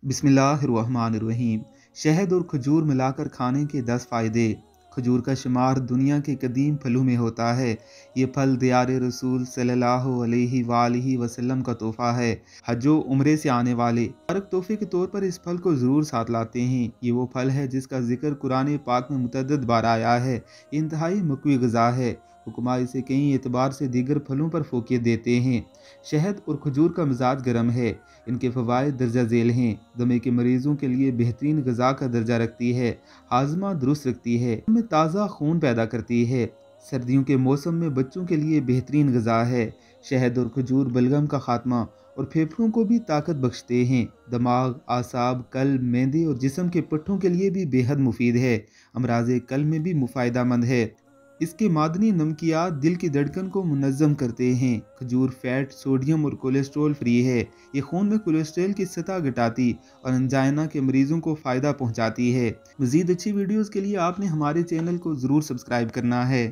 बिस्मिल्लाहिर्रहमानिर्रहीम। शहद और खजूर मिलाकर खाने के 10 फ़ायदे। खजूर का शुमार दुनिया के कदीम फलों में होता है। ये फल दियार रसूल सल्लल्लाहु अलैहि वसल्लम का तोहफ़ा है। हजो उम्रे से आने वाले मुबारक तोहफ़े के तौर पर इस फल को ज़रूर साथ लाते हैं। ये वो फल है जिसका जिक्र कुरान पाक में मुतअद्दिद बार आया है। इंतहाई मक़वी ग़िज़ा है। हुक्मा इसे कई एतबार से दीगर फलों पर फ़ोक़ियत देते हैं। शहद और खजूर का मिजाज गर्म है। इनके फ़वाइद दर्जा झेल हैं। दमे के मरीज़ों के लिए बेहतरीन ग़िज़ा का दर्जा रखती है। हाजमा दुरुस्त रखती है। में ताज़ा खून पैदा करती है। सर्दियों के मौसम में बच्चों के लिए बेहतरीन ग़िज़ा है। शहद और खजूर बलगम का खात्मा और फेफड़ों को भी ताकत बख्शते हैं। दिमाग, आसाब, कल्ब, मेदे और जिस्म के पट्ठों के लिए भी बेहद मुफीद है। अमराज़े कल्ब में भी मुफ़ायदामंद है। इसके मादनी नमकियात दिल की धड़कन को मुनज़्ज़म करते हैं। खजूर फैट, सोडियम और कोलेस्ट्रॉल फ्री है। ये खून में कोलेस्ट्रॉल की सतह घटाती और अंजाइना के मरीजों को फ़ायदा पहुंचाती है। मज़ीद अच्छी वीडियोज़ के लिए आपने हमारे चैनल को ज़रूर सब्सक्राइब करना है।